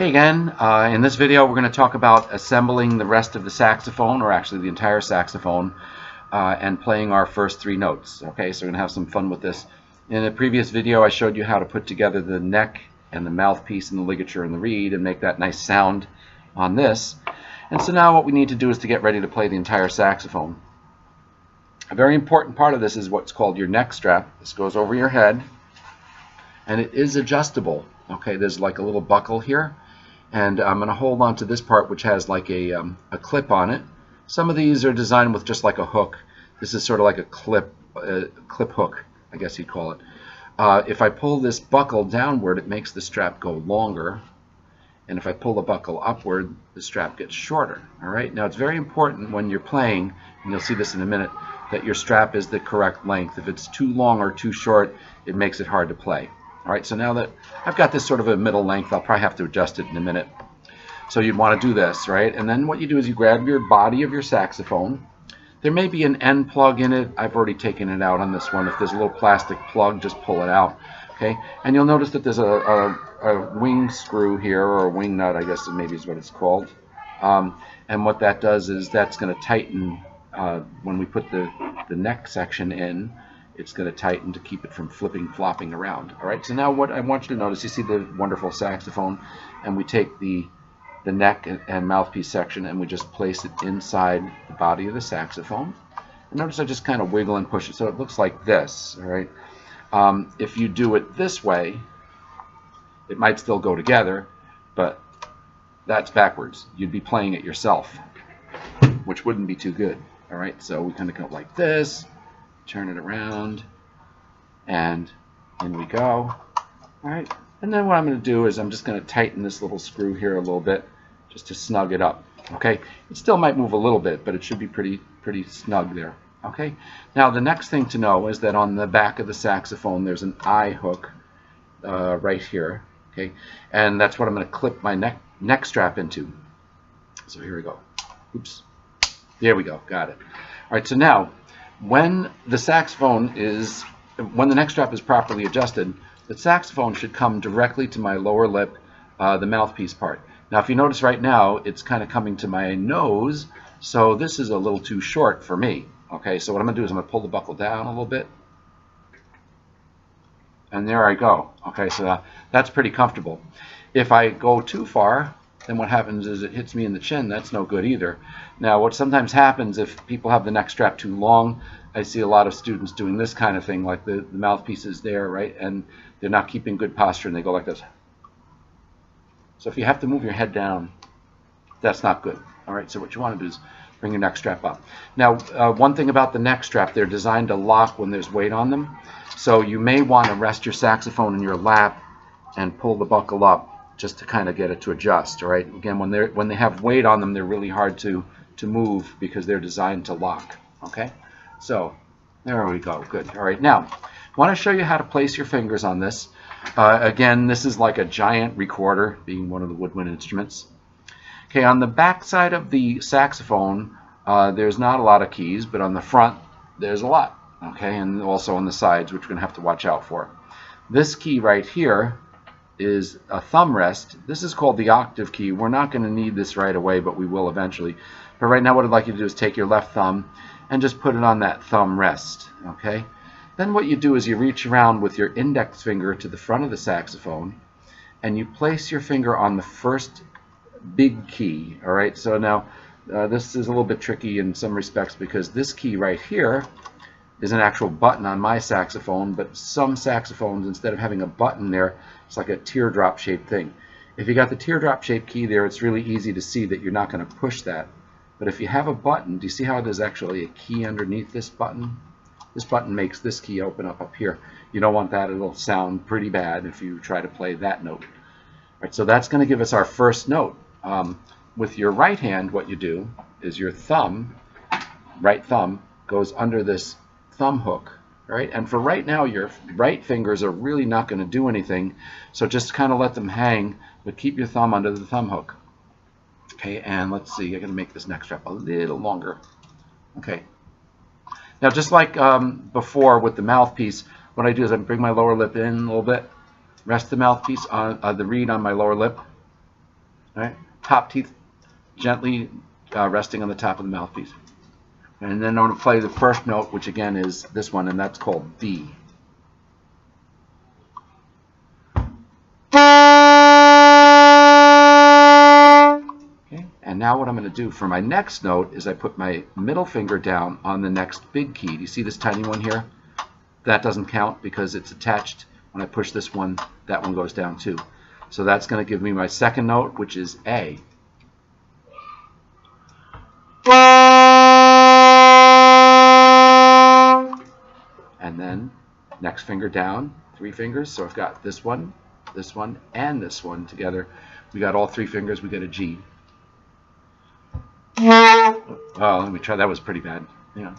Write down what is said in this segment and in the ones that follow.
Hey again, in this video we're going to talk about assembling the rest of the saxophone, or actually the entire saxophone, and playing our first three notes. Okay, so we're going to have some fun with this. In a previous video I showed you how to put together the neck and the mouthpiece and the ligature and the reed and make that nice sound on this. And so now what we need to do is to get ready to play the entire saxophone. A very important part of this is what's called your neck strap. This goes over your head and it is adjustable. Okay, there's like a little buckle here. And I'm going to hold on to this part, which has like a clip on it. Some of these are designed with just like a hook. This is sort of like a clip hook, I guess you'd call it. If I pull this buckle downward, it makes the strap go longer. And if I pull the buckle upward, the strap gets shorter. All right. Now it's very important when you're playing, and you'll see this in a minute, that your strap is the correct length. If it's too long or too short, it makes it hard to play. All right, so now that I've got this sort of a middle length, I'll probably have to adjust it in a minute. So you'd want to do this, right? And then what you do is you grab your body of your saxophone. There may be an end plug in it. I've already taken it out on this one. If there's a little plastic plug, just pull it out. Okay, and you'll notice that there's a wing screw here, or a wing nut, I guess maybe is what it's called. And what that does is that's going to tighten when we put the neck section in. It's going to tighten to keep it from flopping around. All right, so now what I want you to notice, you see the wonderful saxophone, and we take the neck and mouthpiece section and we just place it inside the body of the saxophone. And notice I just kind of wiggle and push it so it looks like this. All right, if you do it this way, it might still go together, but that's backwards. You'd be playing it yourself, which wouldn't be too good. All right, so we kind of go like this. Turn it around, and in we go. All right, and then what I'm going to do is I'm just going to tighten this little screw here a little bit just to snug it up. Okay, it still might move a little bit, but it should be pretty snug there. Okay, now the next thing to know is that on the back of the saxophone there's an eye hook right here. Okay, and that's what I'm going to clip my neck strap into. So here we go. Oops, there we go, got it. All right, so now when the neck strap is properly adjusted, the saxophone should come directly to my lower lip, the mouthpiece part. Now if you notice right now, it's kind of coming to my nose, so this is a little too short for me. Okay, so what I'm going to do is I'm going to pull the buckle down a little bit, and there I go. Okay, so that's pretty comfortable. If I go too far, then what happens is it hits me in the chin. That's no good either. Now what sometimes happens if people have the neck strap too long, I see a lot of students doing this kind of thing, like the mouthpiece is there, right, and they're not keeping good posture and they go like this. So if you have to move your head down, that's not good. All right, so what you want to do is bring your neck strap up. Now one thing about the neck strap, they're designed to lock when there's weight on them, so you may want to rest your saxophone in your lap and pull the buckle up just to kind of get it to adjust. All right, again, when they have weight on them, they're really hard to move because they're designed to lock. Okay, so there we go. Good. All right, now I want to show you how to place your fingers on this. Again, this is like a giant recorder, being one of the woodwind instruments. Okay, on the back side of the saxophone, there's not a lot of keys, but on the front there's a lot. Okay, and also on the sides, which we're going to have to watch out for. This key right here is a thumb rest. This is called the octave key. We're not going to need this right away, but we will eventually. But right now what I'd like you to do is take your left thumb and just put it on that thumb rest. Okay? Then what you do is you reach around with your index finger to the front of the saxophone and you place your finger on the first big key. All right? So now this is a little bit tricky in some respects because this key right here is an actual button on my saxophone, but some saxophones, instead of having a button there, it's like a teardrop shaped thing. If you got the teardrop shaped key there, it's really easy to see that you're not going to push that. But if you have a button, do you see how there's actually a key underneath this button? This button makes this key open up here. You don't want that. It'll sound pretty bad if you try to play that note. All right, so that's going to give us our first note. With your right hand, what you do is your thumb, right thumb, goes under this thumb hook. Right? And for right now, your right fingers are really not going to do anything, so just kind of let them hang, but keep your thumb under the thumb hook. Okay, and let's see, I'm going to make this neck strap a little longer. Okay. Now, just like before with the mouthpiece, what I do is I bring my lower lip in a little bit, rest the mouthpiece on the reed on my lower lip, All right, top teeth gently resting on the top of the mouthpiece. And then I'm going to play the first note, which again is this one, and that's called B. Okay, and now what I'm going to do for my next note is I put my middle finger down on the next big key. Do you see this tiny one here? That doesn't count because it's attached. When I push this one, that one goes down too. So that's going to give me my second note, which is A. And then next finger down, 3 fingers. So I've got this one, and this one together. We got all 3 fingers. We got a G. Oh, let me try. That was pretty bad. Yeah.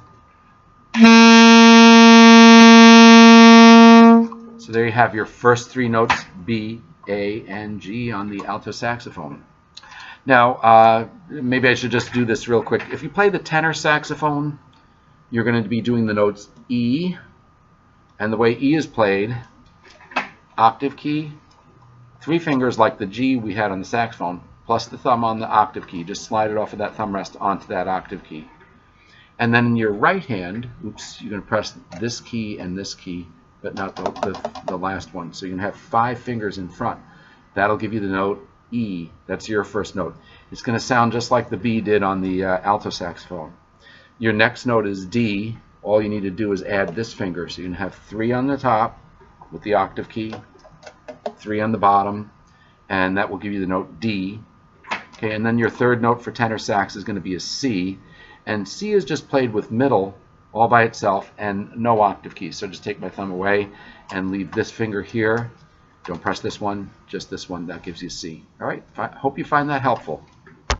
So there you have your first 3 notes, B, A, and G on the alto saxophone. Now, maybe I should just do this real quick. If you play the tenor saxophone, you're going to be doing the notes E, and the way E is played, octave key, 3 fingers like the G we had on the saxophone, plus the thumb on the octave key. Just slide it off of that thumb rest onto that octave key. And then in your right hand, oops, you're going to press this key and this key, but not the last one. So you're going to have 5 fingers in front. That'll give you the note E. That's your first note. It's going to sound just like the B did on the alto saxophone. Your next note is D. All you need to do is add this finger. So you can have 3 on the top with the octave key, 3 on the bottom, and that will give you the note D. Okay, and then your third note for tenor sax is going to be a C. And C is just played with middle all by itself and no octave key. So just take my thumb away and leave this finger here. Don't press this one, just this one. That gives you C. All right, hope you find that helpful.